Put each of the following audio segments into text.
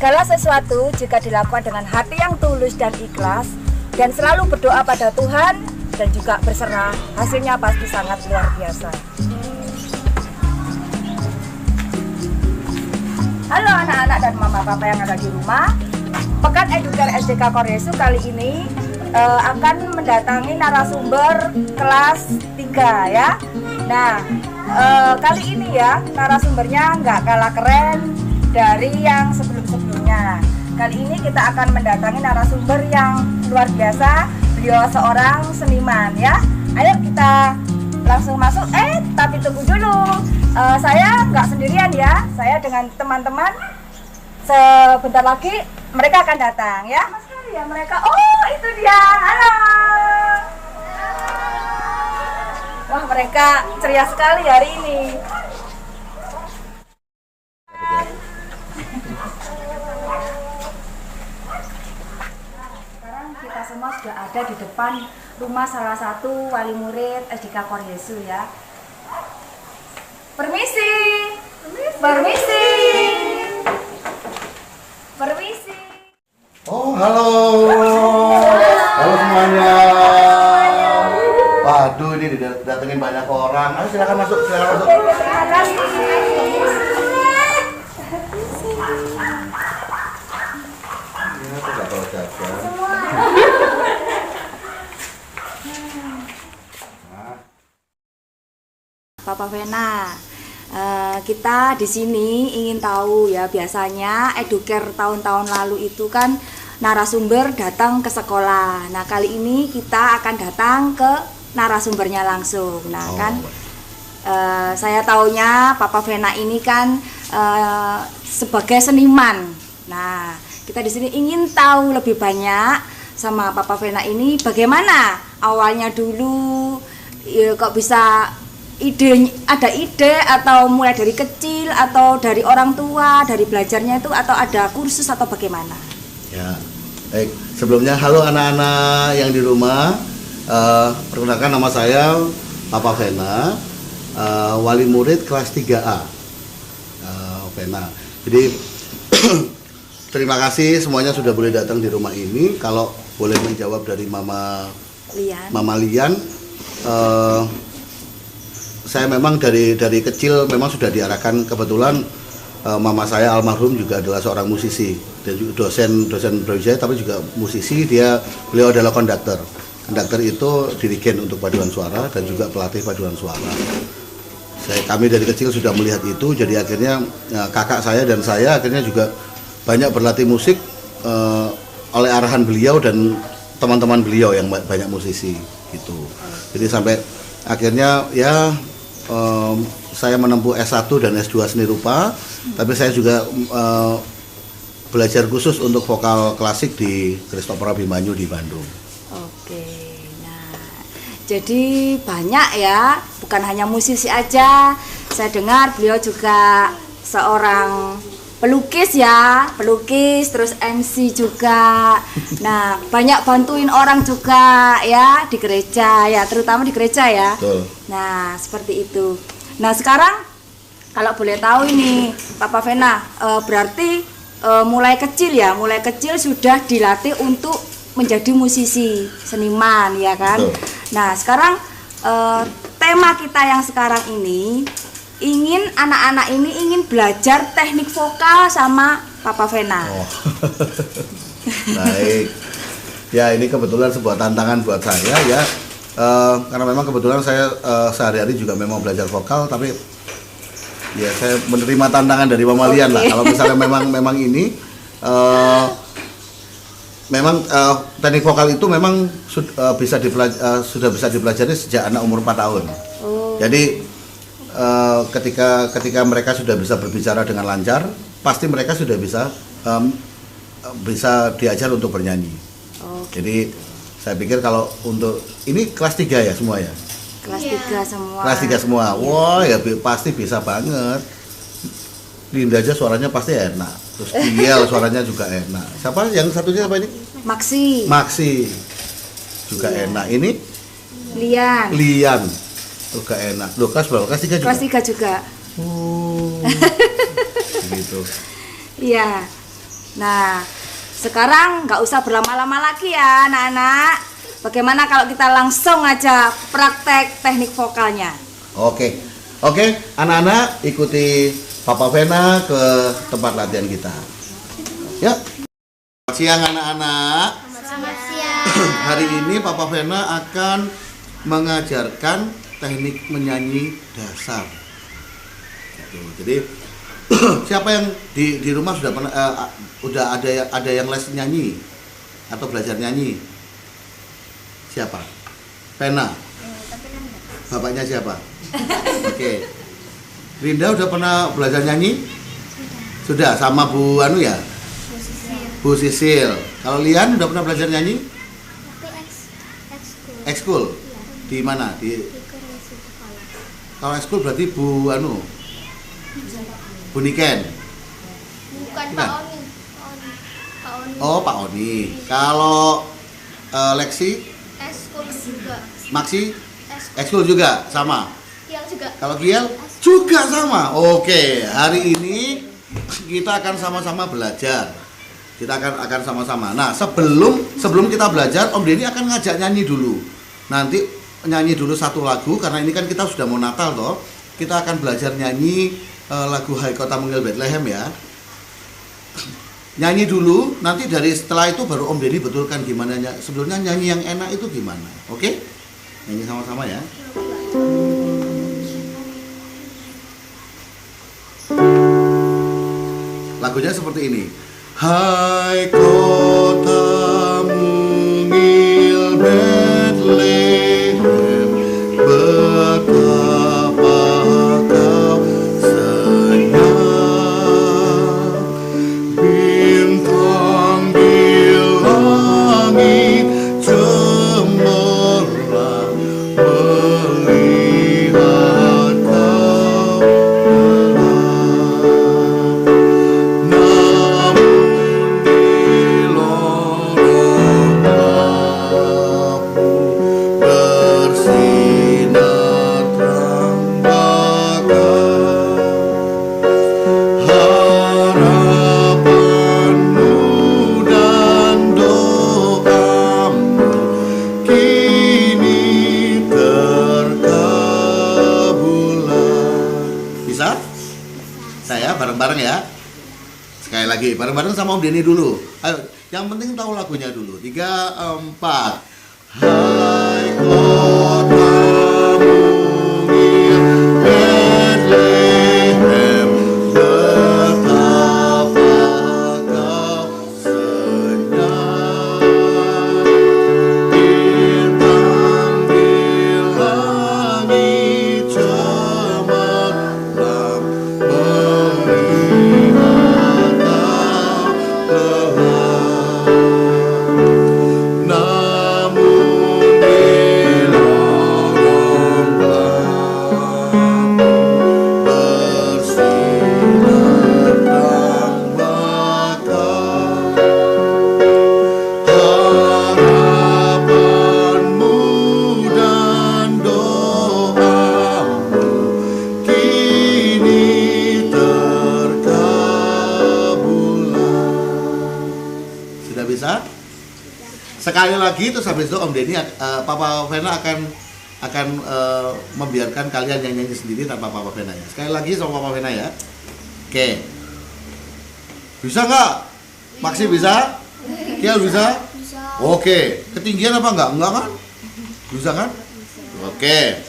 Segala sesuatu jika dilakukan dengan hati yang tulus dan ikhlas dan selalu berdoa pada Tuhan dan juga berserah, hasilnya pasti sangat luar biasa. Halo anak-anak dan mama papa yang ada di rumah. Pekan Educare SDK Koryesu kali ini akan mendatangi narasumber kelas 3 ya. Nah, kali ini ya narasumbernya nggak kalah keren dari yang sebelum-sebelumnya. Kali ini kita akan mendatangi narasumber yang luar biasa. Beliau seorang seniman ya. Ayo kita langsung masuk. Tapi tunggu dulu. Saya nggak sendirian ya. Saya dengan teman-teman. Sebentar lagi mereka akan datang ya. Mas Kari ya mereka. Oh itu dia. Halo. Wah mereka ceria sekali hari ini. Kita semua sudah ada di depan rumah salah satu wali murid SDK Koryesu ya. Permisi. Permisi. Permisi. Oh, halo. Halo semuanya. Waduh, ini didatengin banyak orang. Ayo silakan masuk, silakan masuk. Terima kasih. Ya, aku nggak tahu jajan. Papa Vena, kita di sini ingin tahu ya, biasanya Educare tahun-tahun lalu itu kan narasumber datang ke sekolah. Nah kali ini kita akan datang ke narasumbernya langsung. Nah kan saya taunya Papa Vena ini kan sebagai seniman. Nah kita di sini ingin tahu lebih banyak sama Papa Vena ini bagaimana awalnya dulu ya, kok bisa ada ide atau mulai dari kecil atau dari orang tua, dari belajarnya itu atau ada kursus atau bagaimana? Ya, baik. Sebelumnya halo anak-anak yang di rumah. Perkenalkan nama saya Papa Vena, wali murid kelas 3A. Vena. Jadi terima kasih semuanya sudah boleh datang di rumah ini. Kalau boleh menjawab dari Mama Lian, saya memang dari kecil memang sudah diarahkan, kebetulan mama saya almarhum juga adalah seorang musisi dan juga dosen Brawijaya tapi juga musisi. Beliau adalah konduktor. Konduktor itu dirigen untuk paduan suara dan juga pelatih paduan suara. Kami dari kecil sudah melihat itu, jadi akhirnya kakak saya dan saya akhirnya juga banyak berlatih musik oleh arahan beliau dan teman-teman beliau yang banyak musisi gitu. Jadi sampai akhirnya ya saya menempuh S1 dan S2 seni rupa, tapi saya juga belajar khusus untuk vokal klasik di Christopher Abimanyu di Bandung. Oke, nah jadi banyak ya, bukan hanya musisi aja. Saya dengar beliau juga seorang pelukis ya, pelukis terus MC juga. Nah banyak bantuin orang juga ya di gereja ya, terutama di gereja ya. Betul. Nah seperti itu. Nah sekarang kalau boleh tahu ini Papa Vena, berarti mulai kecil sudah dilatih untuk menjadi musisi seniman ya kan. Betul. Nah sekarang tema kita yang sekarang ini ingin anak-anak ini ingin belajar teknik vokal sama Papa Vena. Oh. Baik. Ya ini kebetulan sebuah tantangan buat saya ya. Karena memang kebetulan saya sehari-hari juga memang belajar vokal, tapi ya saya menerima tantangan dari Mama Lian lah. Kalau misalnya memang ini memang teknik vokal itu memang sudah bisa dipelajari sejak anak umur 4 tahun. Jadi ketika mereka sudah bisa berbicara dengan lancar, pasti mereka sudah bisa diajar untuk bernyanyi. Jadi saya pikir kalau untuk ini kelas 3 ya semua ya. Kelas 3 semua. Kelas 3 semua. Wah, ya pasti bisa banget. Linda aja suaranya pasti enak. Terus Diel suaranya juga enak. Siapa yang satunya apa ini? Maksi. Juga enak. Ini Lian. Juga enak. Loh, kelas berapa? Kelas 3 juga? Kelas 3 juga. Gitu. Iya. Nah, sekarang nggak usah berlama-lama lagi ya anak-anak. Bagaimana kalau kita langsung aja praktek teknik vokalnya? Oke, anak-anak ikuti Papa Vena ke tempat latihan kita. Ya. Selamat siang anak-anak. Selamat siang. Hari ini Papa Vena akan mengajarkan teknik menyanyi dasar. Jadi siapa yang di rumah sudah pernah udah ada yang les nyanyi atau belajar nyanyi? Siapa? Vena. Bapaknya siapa? Oke. Linda udah pernah belajar nyanyi? Sudah sama Bu Anu ya? Bu Sisil. Kalau Lian udah pernah belajar nyanyi? Ekskul. Di mana? Kalau ekskul berarti Bu Anu. Bu Niken. Bukan Pak Oni. Pak Oni. Oh, Pak Oni. Kalau Lexi, Ekskul juga. Maksi, ekskul juga sama. Yang juga. Kalau Giel juga sama. Oke, hari ini kita akan sama-sama belajar. Kita akan sama-sama. Nah, sebelum kita belajar, Om Denny akan ngajak nyanyi dulu. Nanti nyanyi dulu satu lagu karena ini kan kita sudah mau Natal toh. Kita akan belajar nyanyi lagu Hai Kota Mungil Bethlehem ya. Nyanyi dulu, nanti setelah itu baru Om Denny betulkan gimana sebelumnya nyanyi yang enak itu gimana. Oke? Nyanyi sama-sama ya. Lagunya seperti ini. Hai kota mungil Bethlehem, betapa kau senyap, bintang di langit cemerlang melihat kau bareng-bareng ya. Sekali lagi, bareng-bareng sama Om Denny dulu. Ayo, yang penting tahu lagunya dulu. 3, 4. Hai kota mungil Bethlehem, betapa kau senyap, bintang di langit cemerlang melihat kau lelah. Namun di lorong gelap bersinar terang bakar harapanmu dan doamu kini terkabulkan. Sudah bisa? Sekali lagi terus habis itu Om Denny, Papa Vena akan membiarkan kalian yang nyanyi sendiri tanpa Papa Vena ya. Sekali lagi sama Papa Vena ya. Oke. Bisa nggak? Maksi bisa? Kiel bisa? Bisa. Oke. Ketinggian apa enggak? Enggak kan? Bisa kan? Oke.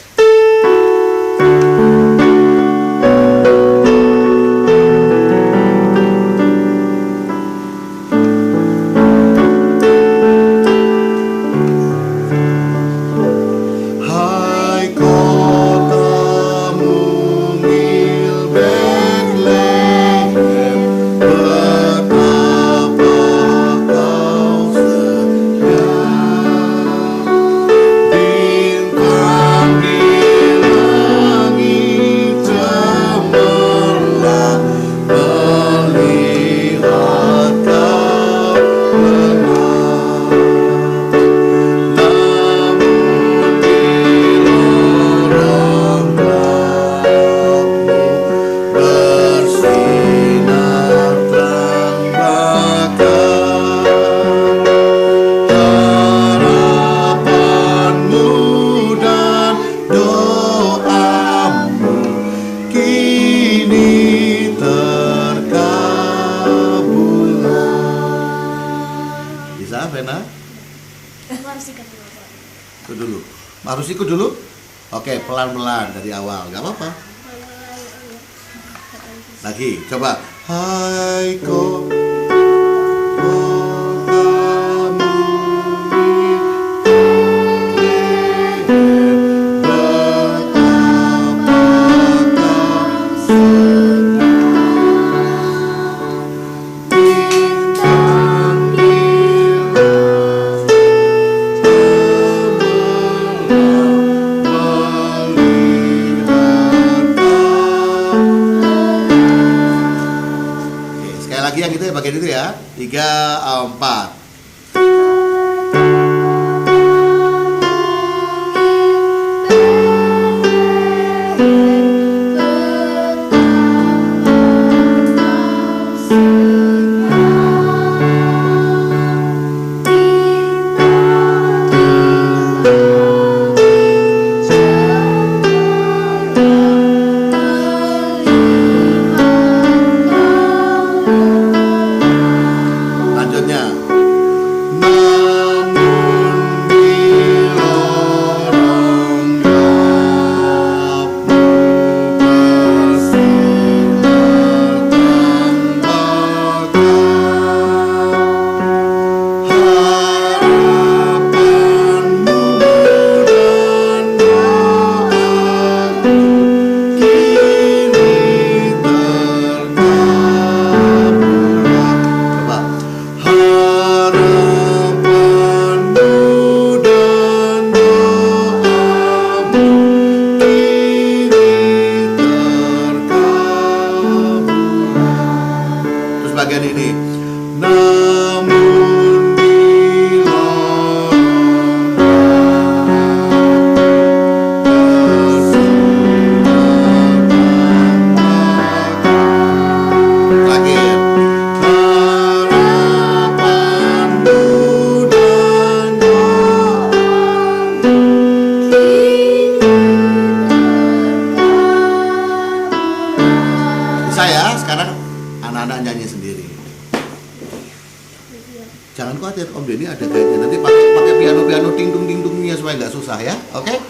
Ikut dulu. Harus ikut dulu? Oke, pelan-pelan dari awal, nggak apa-apa. Lagi, coba. Hai kok. Yang itu ya, bagian itu ya. 3, 4. Bagian ini, namun bila lagi harapanmu dan saya sekarang anak-anak nyanyi sendiri. Jangan khawatir, Om Denny ada guide-nya. Nanti pakai piano ting-tung-ting-tungnya supaya nggak susah ya. Oke?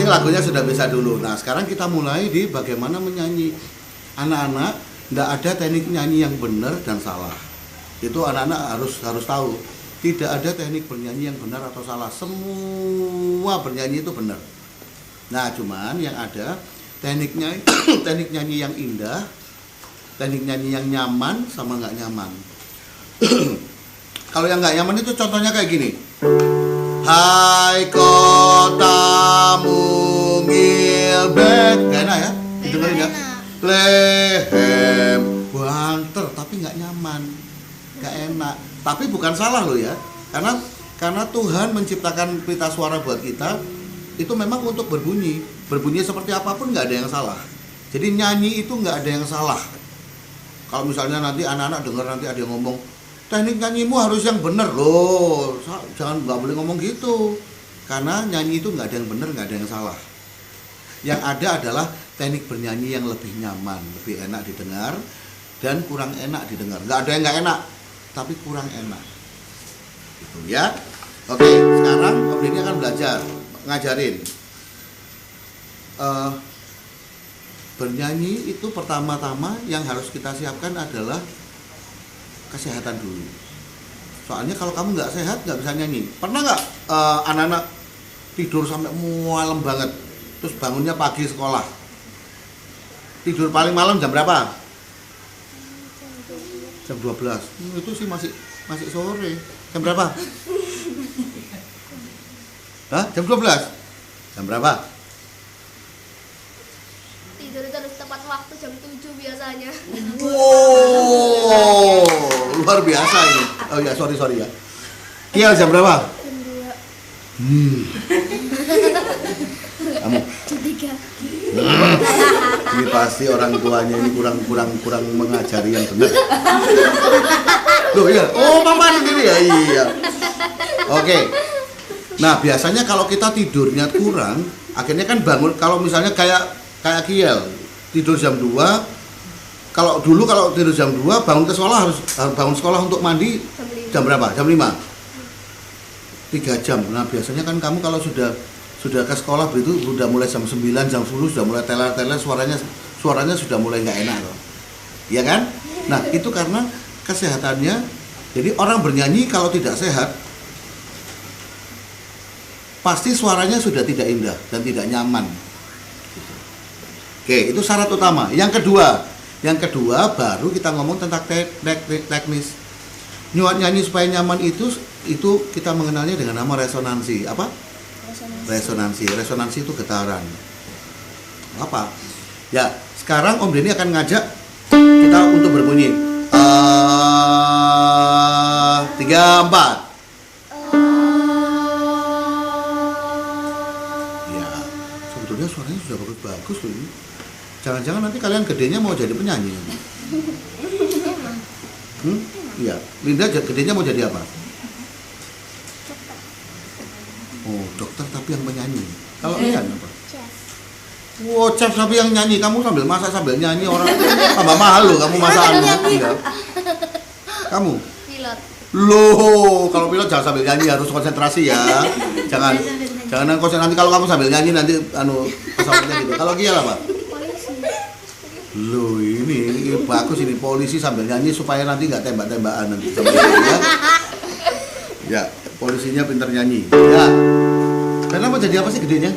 Lagunya sudah bisa dulu. Nah, sekarang kita mulai di bagaimana menyanyi. Anak-anak, tidak ada teknik nyanyi yang benar dan salah. Itu anak-anak harus tahu. Tidak ada teknik bernyanyi yang benar atau salah. Semua bernyanyi itu benar. Nah, cuman yang ada tekniknya teknik nyanyi yang indah, teknik nyanyi yang nyaman sama nggak nyaman. Kalau yang nggak nyaman itu contohnya kayak gini. Hai kota Mungilbet, gak enak ya? Dengerin ya? Lehem banter, tapi nggak nyaman, nggak enak. Tapi bukan salah loh ya, karena Tuhan menciptakan pita suara buat kita itu memang untuk berbunyi seperti apapun, nggak ada yang salah. Jadi nyanyi itu nggak ada yang salah. Kalau misalnya nanti anak-anak dengar nanti ada yang ngomong, teknik nyanyimu harus yang benar loh, nggak boleh ngomong gitu, karena nyanyi itu nggak ada yang benar, nggak ada yang salah. Yang ada adalah teknik bernyanyi yang lebih nyaman, lebih enak didengar dan kurang enak didengar. Nggak ada yang nggak enak, tapi kurang enak gitu ya. Oke, sekarang Om Denny akan belajar ngajarin bernyanyi. Itu pertama-tama yang harus kita siapkan adalah kesehatan dulu. Soalnya kalau kamu nggak sehat nggak bisa nyanyi. Pernah nggak anak-anak tidur sampai malam banget, terus bangunnya pagi sekolah. Tidur paling malam jam berapa? Jam 12. Itu sih masih sore. Jam berapa? Hah? Jam 12? Jam berapa? Tidur itu harus tepat waktu jam 7 biasanya. Wow, luar biasa ini. Oh ya, sorry ya. Kiel jam berapa? Jam 2. Kamu. Jam 3. Ini pasti orang tuanya ini kurang mengajari yang benar. Loh iya. Oh, mama sendiri ya. Iya. Oke. Nah, biasanya kalau kita tidurnya kurang, akhirnya kan bangun kalau misalnya kayak Kiel tidur jam 2. Kalau tidur jam 2 bangun ke sekolah harus bangun sekolah untuk mandi jam berapa? Jam 5. 3 jam. Nah, biasanya kan kamu kalau sudah ke sekolah begitu sudah mulai jam 9, jam 10 sudah mulai teler-teler, suaranya sudah mulai nggak enak loh. Iya kan? Nah, itu karena kesehatannya. Jadi orang bernyanyi kalau tidak sehat pasti suaranya sudah tidak indah dan tidak nyaman. Oke, itu syarat utama. Yang kedua baru kita ngomong tentang teknis. Nyanyi supaya nyaman itu kita mengenalnya dengan nama resonansi. Apa? Resonansi itu getaran. Apa? Ya, sekarang Om Denny akan ngajak kita untuk berbunyi 3, 4. Ya, sebetulnya suaranya sudah bagus loh ini. Jangan-jangan nanti kalian gedenya mau jadi penyanyi. Iya, Linda gedenya mau jadi apa? Oh, dokter tapi yang penyanyi. Kalau Lian apa? Chef. Wow, chef tapi yang nyanyi. Kamu sambil masak sambil nyanyi, orang tambah mahal loh kamu masakannya. Iya. Kamu? Pilot. Loh, kalau pilot jangan sambil nyanyi, harus konsentrasi ya. Jangan konsentrasi nanti kalau kamu sambil nyanyi nanti pesawatnya gitu. Kalau Kiel apa? Polisi. Loh, ini bagus ini polisi sambil nyanyi supaya nanti nggak tembak-tembakan nanti. Ya. Ya, polisinya pintar nyanyi. Ya. Karena mau jadi apa sih gedenya?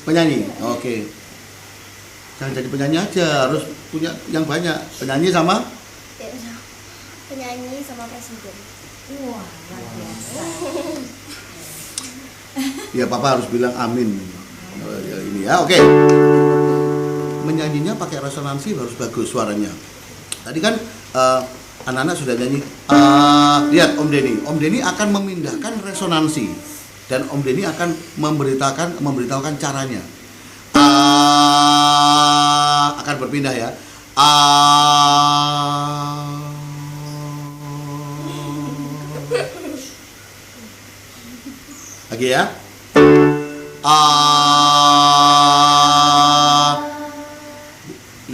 Penyanyi. Oke. Jangan jadi penyanyi aja, harus punya yang banyak. Penyanyi sama Penyanyi sama presiden. Wah, luar biasa. ya papa harus bilang amin. Ya, ini ya, oke. Menyanyinya pakai resonansi harus bagus suaranya. Tadi kan anak-anak sudah nyanyi. Lihat Om Denny akan memindahkan resonansi dan Om Denny akan memberitahukan caranya. Akan berpindah ya. Lagi ya.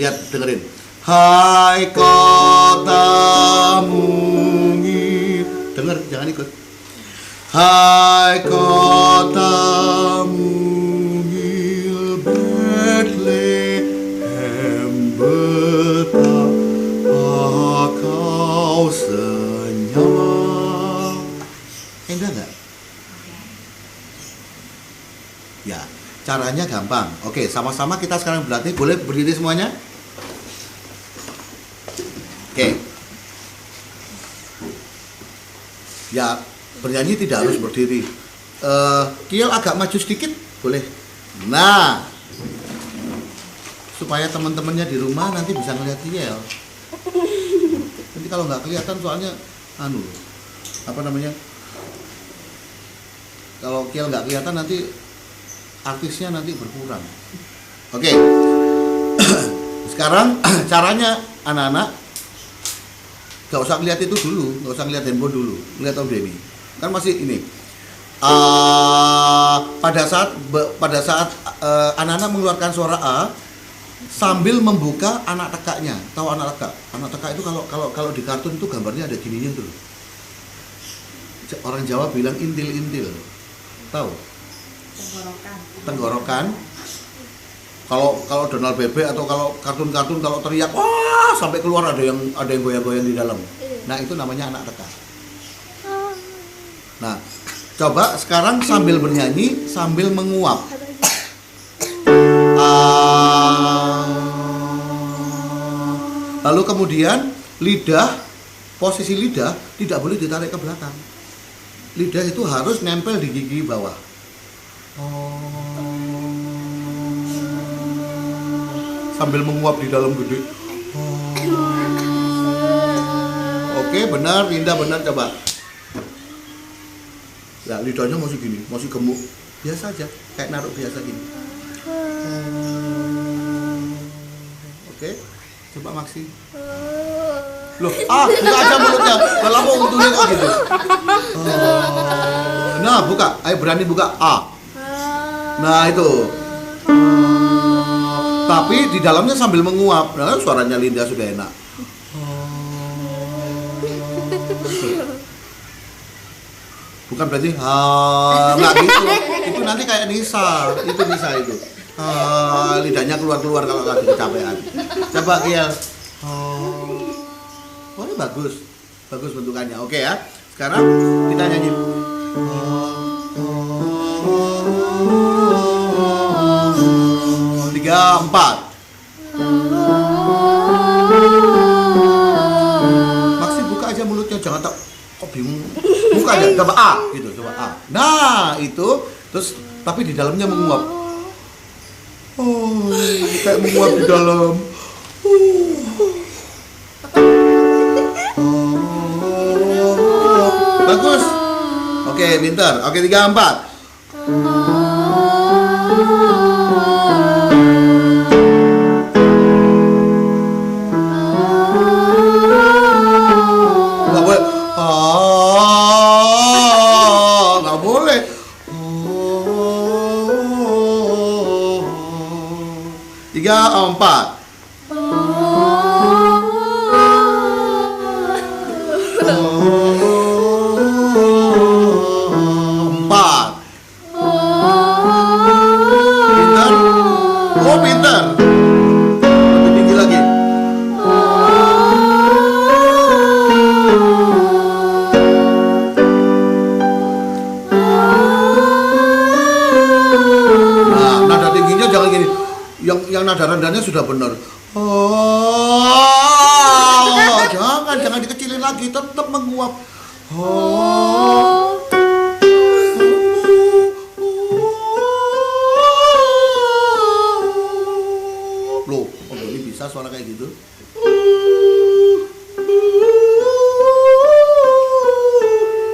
Lihat, dengerin. Hai kota mungil. Dengar, jangan ikut. Hai kota mungil Bethlehem, betapa kau senyap. Endah nggak? Ya, caranya gampang. Oke, sama-sama kita sekarang berlatih. Boleh berdiri semuanya? Oke. Ya, bernyanyi tidak harus berdiri. Kiel agak maju sedikit, boleh. Nah, supaya teman-temannya di rumah nanti bisa ngeliat Kiel. Nanti kalau nggak kelihatan soalnya apa namanya? Kalau Kiel nggak kelihatan nanti artisnya nanti berkurang. Oke. Sekarang caranya anak-anak nggak usah lihat itu dulu, nggak usah lihat handphone dulu, lihat Om Denny. Kan masih ini. Pada saat anak-anak mengeluarkan suara A sambil membuka anak tekaknya. Tahu anak tekak? Anak tekak itu kalau di kartun itu gambarnya ada gininya tuh. Orang Jawa bilang intil-intil. Tahu? Tenggorokan. Kalau Donald Bebek atau kalau kartun-kartun kalau teriak wah sampai keluar ada yang goyang-goyang di dalam. Nah, itu namanya anak tekak. Nah, Coba sekarang sambil bernyanyi, sambil menguap. Lalu kemudian lidah, posisi lidah tidak boleh ditarik ke belakang. Lidah itu harus nempel di gigi bawah. Sambil menguap di dalam gede. Oke, benar, Linda benar, coba. Ya, lidahnya masih gini, masih gemuk. Biasa aja, kayak naruh biasa gini. Oke, coba Maksi. Loh, buka aja mulutnya. Kalau mau untungnya kok gitu. Nah, buka. Ayo berani buka. Nah, itu. Tapi di dalamnya sambil menguap. Nah, suaranya Linda sudah enak. Bukan berarti nggak gitu. Itu nanti kayak Nisa. Itu Nisa itu. Lidahnya keluar-keluar kalau lagi kecapean. Coba Kiel. Oh, ini bagus. Bagus bentukannya. Oke ya. Sekarang kita nyanyi. 3, 4. Maksi buka aja mulutnya, jangan tak kok bingung. Buka aja, coba A gitu, coba A. Nah, itu terus tapi di dalamnya menguap. Oh, kayak menguap di dalam. Bagus. Oke, pintar. Oke, 3, 4. Nggak boleh. Nggak boleh. 3, 4. Pintar. Lebih tinggi lagi. Nah, nada tingginya jangan gini. Yang nada rendahnya sudah benar. Jangan dikecilin lagi, tetap menguap. Loh, ini bisa suara kayak gitu?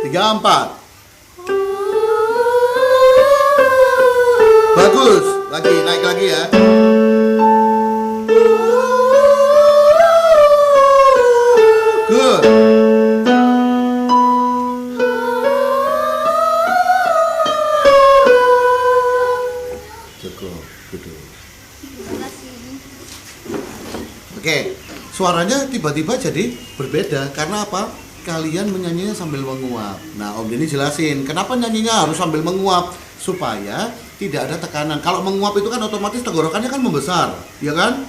Tiga, 4. Bagus, lagi naik lagi ya. Good. Cukup, gitu. Oke, suaranya tiba-tiba jadi berbeda karena apa? Kalian menyanyinya sambil menguap. Nah, Om Denny jelasin kenapa nyanyinya harus sambil menguap supaya tidak ada tekanan. Kalau menguap itu kan otomatis tenggorokannya kan membesar, ya kan?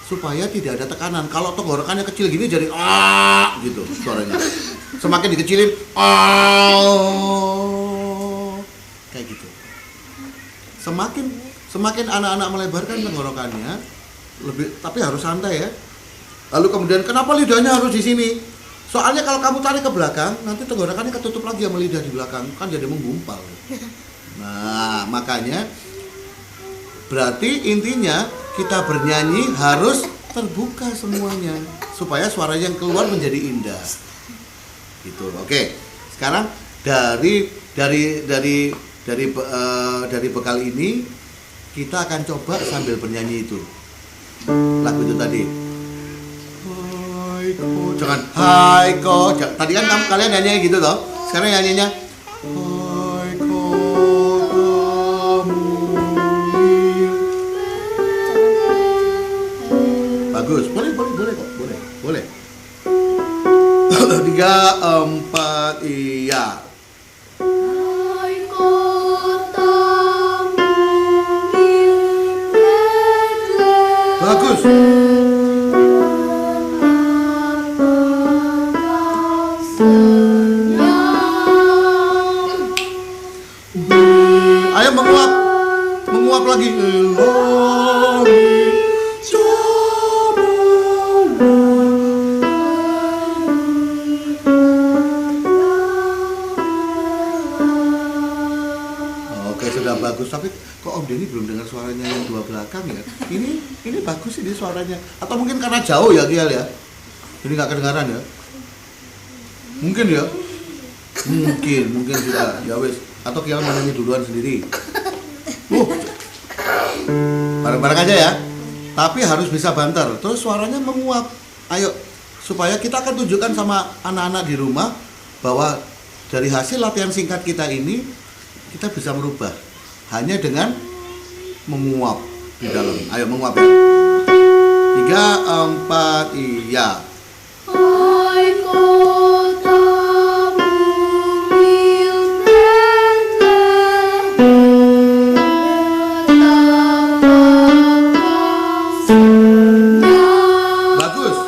Supaya tidak ada tekanan. Kalau tenggorokannya kecil gini jadi gitu suaranya. Semakin dikecilin kayak gitu. Semakin anak-anak melebarkan tenggorokannya, lebih, tapi harus santai ya. Lalu kemudian kenapa lidahnya harus di sini? Soalnya kalau kamu tarik ke belakang, nanti tenggorokannya ketutup lagi sama lidah di belakang, kan jadi menggumpal. Nah, makanya berarti intinya kita bernyanyi harus terbuka semuanya supaya suara yang keluar menjadi indah. Gitu. Oke. Sekarang dari bekal ini kita akan coba sambil bernyanyi itu. Lagu itu tadi. Hai ko, jangan hai ko. Tadi kan kalian nyanyi gitu toh. Sekarang nyanyinya hai ko kamu. Bagus. Boleh kok. Boleh. 3, 4, iya. Bagus. suaranya yang dua belakang ya. Ini bagus ini suaranya. Atau mungkin karena jauh ya Kial ya. Jadi nggak kedengaran ya. Mungkin ya. Mungkin sudah. Ya wes. Atau Kial mau nyanyi duluan sendiri. Bareng-bareng aja ya. Tapi harus bisa banter. Terus suaranya menguap. Ayo, supaya kita akan tunjukkan sama anak-anak di rumah bahwa dari hasil latihan singkat kita ini kita bisa merubah hanya dengan menguap di dalam. Ayo menguap ya. 3, 4, iya. Hai kota Bagus.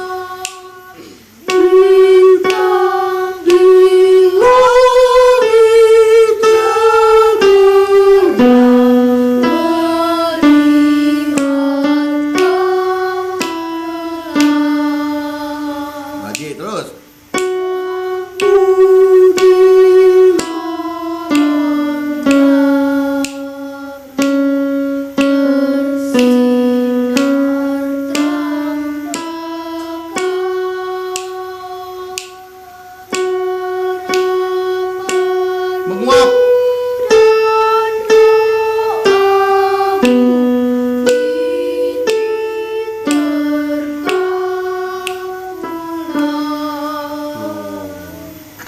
Lagi terus. Menguap.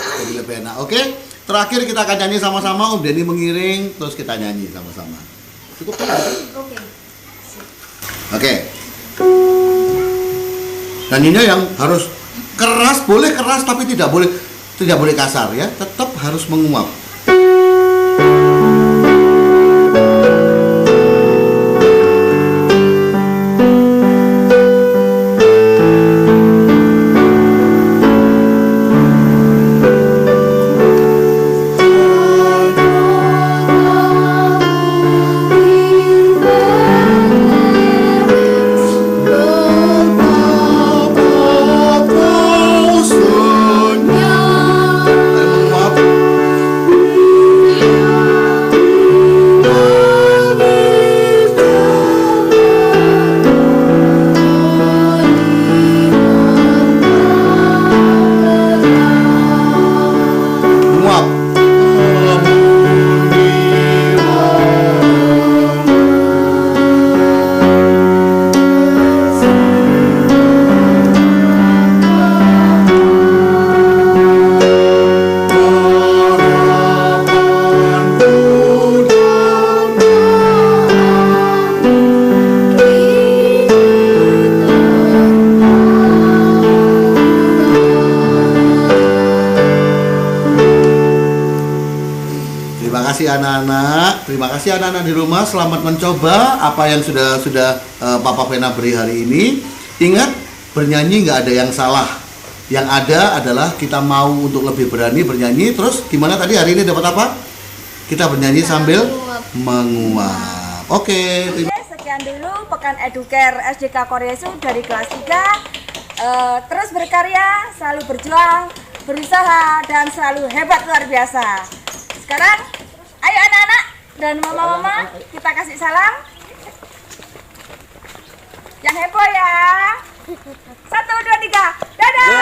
Jadi lebih enak. Oke, terakhir kita akan nyanyi sama-sama. Om Denny mengiring, terus kita nyanyi sama-sama. Cukup kan? Oke. Oke. Nyanyinya yang harus keras, boleh keras tapi tidak boleh kasar ya. Tetap harus menguap. Terima kasih anak-anak di rumah. Selamat mencoba apa yang sudah Papa Vena beri hari ini. Ingat, bernyanyi nggak ada yang salah. Yang ada adalah kita mau untuk lebih berani bernyanyi. Terus gimana tadi hari ini dapat apa? Kita bernyanyi sambil menguap. Oke. Sekian dulu Pekan Educare SDK Koresu dari kelas 3. Terus berkarya, selalu berjuang, berusaha, dan selalu hebat luar biasa. Sekarang, ayo anak-anak dan mama-mama, kita kasih salam. Yang heboh ya. 1, 2, 3, dadah.